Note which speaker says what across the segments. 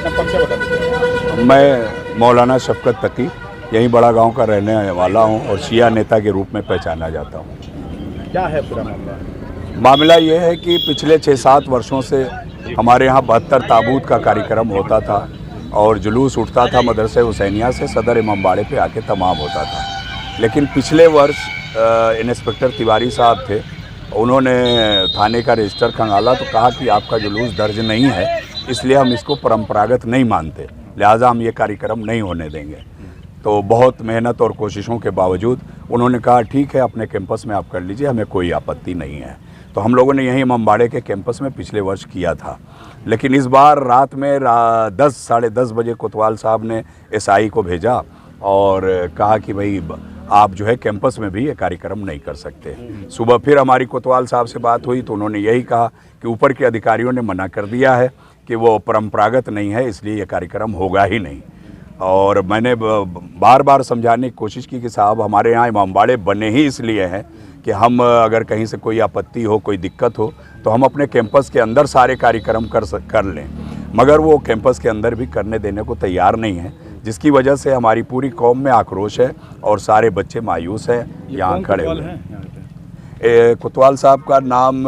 Speaker 1: अपना परिचय बता दीजिए।
Speaker 2: मैं मौलाना शफकत तकी यहीं बड़ा गांव का रहने वाला हूं और शिया नेता के रूप में पहचाना जाता हूं।
Speaker 1: क्या है पूरा मामला?
Speaker 2: मामला ये है कि पिछले 6-7 वर्षों से हमारे यहाँ 72 ताबूत का कार्यक्रम होता था और जुलूस उठता था मदरसे हुसैनिया से सदर इमामबाड़े पे आके तमाम होता था। लेकिन पिछले वर्ष इंस्पेक्टर तिवारी साहब थे, उन्होंने थाने का रजिस्टर खंगाला तो कहा कि आपका जुलूस दर्ज नहीं है, इसलिए हम इसको परंपरागत नहीं मानते, लिहाजा हम ये कार्यक्रम नहीं होने देंगे। तो बहुत मेहनत और कोशिशों के बावजूद उन्होंने कहा ठीक है, अपने कैंपस में आप कर लीजिए, हमें कोई आपत्ति नहीं है। तो हम लोगों ने यहीं इमामबाड़े के कैंपस में पिछले वर्ष किया था। लेकिन इस बार रात में 10 साढ़े 10 बजे कोतवाल साहब ने एसआई को भेजा और कहा कि भाई आप जो है कैंपस में भी ये कार्यक्रम नहीं कर सकते। सुबह फिर हमारी कोतवाल साहब से बात हुई तो उन्होंने यही कहा कि ऊपर के अधिकारियों ने मना कर दिया है कि वो परंपरागत नहीं है, इसलिए ये कार्यक्रम होगा ही नहीं। और मैंने बार बार समझाने की कोशिश की कि साहब हमारे यहाँ इमामबाड़े बने ही इसलिए हैं कि हम अगर कहीं से कोई आपत्ति हो, कोई दिक्कत हो तो हम अपने कैंपस के अंदर सारे कार्यक्रम कर लें, मगर वो कैंपस के अंदर भी करने देने को तैयार नहीं है, जिसकी वजह से हमारी पूरी कौम में आक्रोश है और सारे बच्चे मायूस हैं यहाँ खड़े हुए हैं। कोतवाल साहब का नाम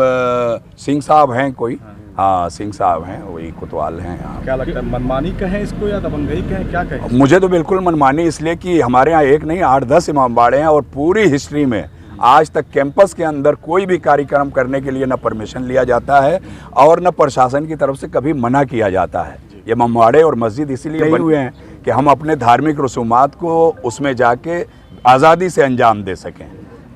Speaker 2: सिंह साहब हैं कोई, हाँ सिंह साहब हैं, वही कोतवाल हैं यहाँ।
Speaker 1: क्या लगता है, मनमानी कहें इसको या दबंगई कहें, क्या कहें?
Speaker 2: मुझे तो बिल्कुल मनमानी, इसलिए कि हमारे यहाँ एक नहीं 8-10 इमामबाड़े हैं और पूरी हिस्ट्री में आज तक कैंपस के अंदर कोई भी कार्यक्रम करने के लिए न परमिशन लिया जाता है और न प्रशासन की तरफ से कभी मना किया जाता है। ये इमामबाड़े और मस्जिद इसीलिए बने हुए हैं कि हम अपने धार्मिक रसूमात को उसमें जाके आज़ादी से अंजाम दे सकें।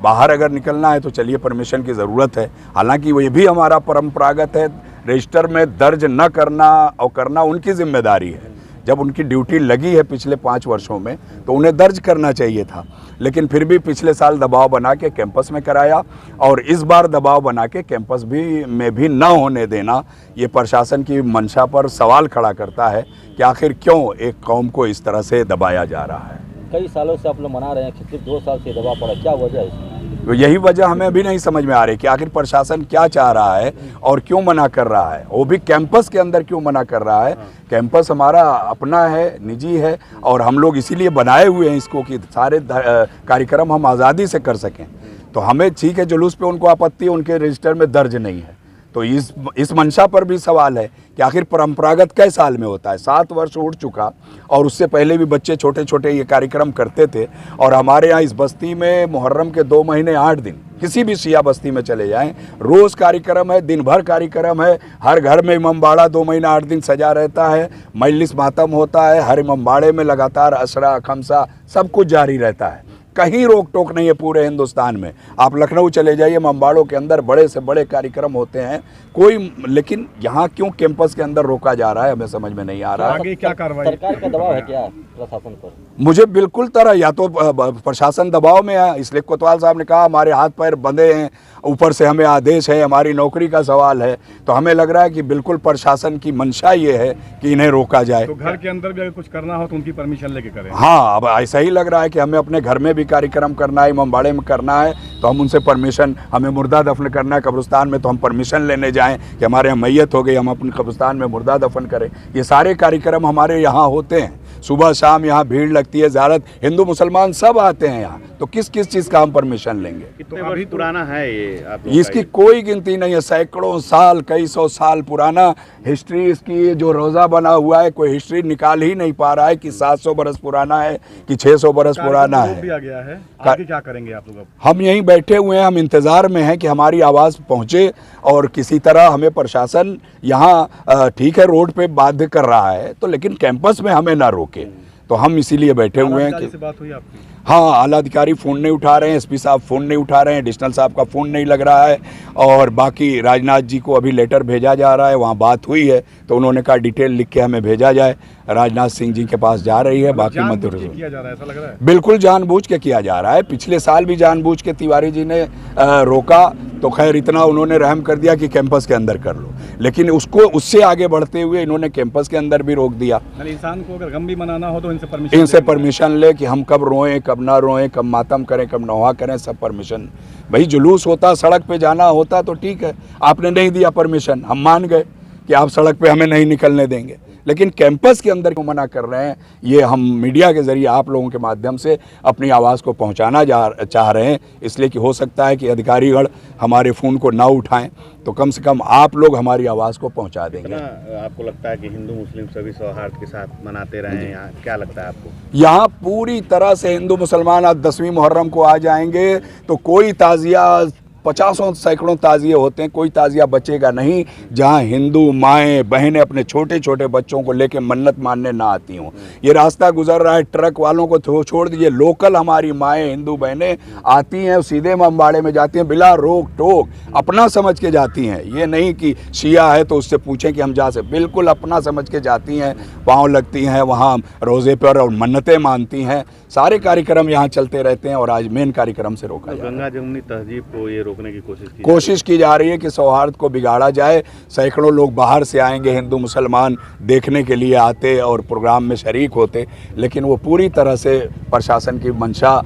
Speaker 2: बाहर अगर निकलना है तो चलिए परमिशन की ज़रूरत है, हालांकि ये भी हमारा परंपरागत है। रजिस्टर में दर्ज न करना और करना उनकी जिम्मेदारी है। जब उनकी ड्यूटी लगी है पिछले 5 वर्षों में तो उन्हें दर्ज करना चाहिए था, लेकिन फिर भी पिछले साल दबाव बना के कैंपस में कराया और इस बार दबाव बना के कैंपस में भी न होने देना ये प्रशासन की मंशा पर सवाल खड़ा करता है कि आखिर क्यों एक कौम को इस तरह से दबाया जा रहा है।
Speaker 3: कई सालों से आप लोग मना रहे हैं, सिर्फ 2 साल से दबाव पड़ा, क्या वजह है इसमें?
Speaker 2: तो यही वजह हमें अभी नहीं समझ में आ रही कि आखिर प्रशासन क्या चाह रहा है और क्यों मना कर रहा है, वो भी कैंपस के अंदर क्यों मना कर रहा है। कैंपस हमारा अपना है, निजी है और हम लोग इसीलिए बनाए हुए हैं इसको कि सारे कार्यक्रम हम आज़ादी से कर सकें। तो हमें ठीक है, जुलूस पे उनको आपत्ति, उनके रजिस्टर में दर्ज नहीं है, तो इस मंशा पर भी सवाल है कि आखिर परंपरागत कै साल में होता है। 7 वर्ष उठ चुका और उससे पहले भी बच्चे छोटे छोटे ये कार्यक्रम करते थे और हमारे यहाँ इस बस्ती में मुहर्रम के 2 महीने 8 दिन किसी भी शिया बस्ती में चले जाएं, रोज़ कार्यक्रम है, दिन भर कार्यक्रम है। हर घर में इमामबाड़ा 2 महीना 8 दिन सजा रहता है, मजलिस मातम होता है, हर इमामबाड़े में लगातार असरा खमसा सब कुछ जारी रहता है। कहीं रोक टोक नहीं है पूरे हिंदुस्तान में। आप लखनऊ चले जाइए, इमामबाड़ों के अंदर बड़े से बड़े कार्यक्रम होते हैं कोई, लेकिन यहाँ क्यों कैंपस के अंदर रोका जा रहा है हमें समझ में नहीं आ रहा है।
Speaker 1: आगे क्या कार्रवाई?
Speaker 3: सरकार का दबाव है क्या प्रशासन पर?
Speaker 2: मुझे बिल्कुल तरह, या तो प्रशासन दबाव में है, इसलिए कोतवाल साहब ने कहा हमारे हाथ पैर बंधे हैं, ऊपर से हमें आदेश है, हमारी नौकरी का सवाल है, तो हमें लग रहा है कि बिल्कुल प्रशासन की मंशा ये है कि इन्हें रोका जाए।
Speaker 1: तो घर के अंदर भी अगर कुछ करना हो तो उनकी परमिशन लेके करें?
Speaker 2: हाँ, अब ऐसा ही लग रहा है कि हमें अपने घर में भी कार्यक्रम करना है, इमामबाड़े में करना है तो हम उनसे परमिशन, हमें मुर्दा दफन करना है कब्रिस्तान में तो हम परमिशन लेने जाएं कि हमारे यहाँ मैयत हो गई, हम अपने कब्रिस्तान में मुर्दा दफन करें। ये सारे कार्यक्रम हमारे यहाँ होते हैं, सुबह शाम यहाँ भीड़ लगती है, ज़ियारत, हिंदू मुसलमान सब आते हैं यहाँ, तो किस किस चीज़ का हम परमिशन लेंगे?
Speaker 1: कितने वर्ष पुराना है ये?
Speaker 2: इसकी कोई गिनती नहीं है, सैकड़ों साल, कई सौ साल पुराना हिस्ट्री इसकी। जो रोज़ा बना हुआ है कोई हिस्ट्री निकाल ही नहीं पा रहा है कि 700 बरस पुराना है कि 600 बरस पुराना है।
Speaker 1: भी आ गया है, आगे क्या करेंगे आप लोग?
Speaker 2: हम यहीं बैठे हुए हैं, हम इंतज़ार में हैं कि हमारी आवाज़ पहुँचे और किसी तरह हमें प्रशासन यहाँ ठीक है रोड पे बाध्य कर रहा है तो, लेकिन कैंपस में हमें ना रोके, तो हम इसीलिए बैठे हुए हैं कि
Speaker 1: बात हुई आपकी?
Speaker 2: हाँ, आला अधिकारी फ़ोन नहीं उठा रहे हैं, एसपी साहब फ़ोन नहीं उठा रहे हैं, एडिशनल साहब का फ़ोन नहीं लग रहा है और बाकी राजनाथ जी को अभी लेटर भेजा जा रहा है, वहाँ बात हुई है तो उन्होंने कहा डिटेल लिख के हमें भेजा जाए, राजनाथ सिंह जी के पास जा रही है। बाकी मध्य प्रदेश
Speaker 1: किया जा रहा है, ऐसा लग रहा है?
Speaker 2: बिल्कुल जानबूझ के किया जा रहा है। पिछले साल भी जानबूझ के तिवारी जी ने रोका तो खैर इतना उन्होंने रहम कर दिया कि कैंपस के अंदर कर लो, लेकिन उससे आगे बढ़ते हुए इन्होंने कैंपस के अंदर भी रोक दिया।
Speaker 1: इंसान को अगर गम भी मनाना हो तो
Speaker 2: इनसे परमिशन ले कि हम कब रोएं, कब ना रोएं, कब मातम करें, कब नौहा करें, सब परमिशन। भाई जुलूस होता, सड़क पे जाना होता तो ठीक है, आपने नहीं दिया परमिशन, हम मान गए कि आप सड़क पे हमें नहीं निकलने देंगे, लेकिन कैंपस के अंदर क्यों मना कर रहे हैं, ये हम मीडिया के ज़रिए आप लोगों के माध्यम से अपनी आवाज़ को पहुंचाना चाह रहे हैं। इसलिए कि हो सकता है कि अधिकारीगण हमारे फ़ोन को ना उठाएं, तो कम से कम आप लोग हमारी आवाज़ को पहुंचा देंगे।
Speaker 1: आपको लगता है कि हिंदू मुस्लिम सभी सौहार्द के साथ मनाते रहे हैं यहाँ, क्या लगता है आपको?
Speaker 2: यहाँ पूरी तरह से हिंदू मुसलमान आज 10वीं मुहर्रम को आ जाएंगे तो कोई ताज़िया, 50 सैकड़ों ताज़िए होते हैं, कोई ताज़िया बचेगा नहीं जहाँ हिंदू माएँ बहनें अपने छोटे छोटे बच्चों को लेकर मन्नत मानने ना आती हों। ये रास्ता गुजर रहा है, ट्रक वालों को छोड़ दीजिए, लोकल हमारी माएँ हिंदू बहनें आती हैं, सीधे इमामबाड़े में जाती हैं बिला रोक टोक, अपना समझ के जाती हैं। ये नहीं कि शिया है तो उससे पूछें कि हम जा सकते, बिल्कुल अपना समझ के जाती हैं, पाँव लगती हैं वहाँ रोज़े पर और मन्नतें मानती हैं। सारे कार्यक्रम यहाँ चलते रहते हैं और आज मेन कार्यक्रम से रोका जाए।
Speaker 1: गंगा जमुनी तहजीब को ये रोकने की
Speaker 2: कोशिश की जा रही है कि सौहार्द को बिगाड़ा जाए। सैकड़ों लोग बाहर से आएंगे, हिंदू मुसलमान देखने के लिए आते और प्रोग्राम में शरीक होते, लेकिन वो पूरी तरह से प्रशासन की मंशा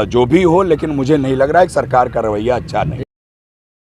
Speaker 2: जो भी हो, लेकिन मुझे नहीं लग रहा है कि सरकार का रवैया अच्छा नहीं।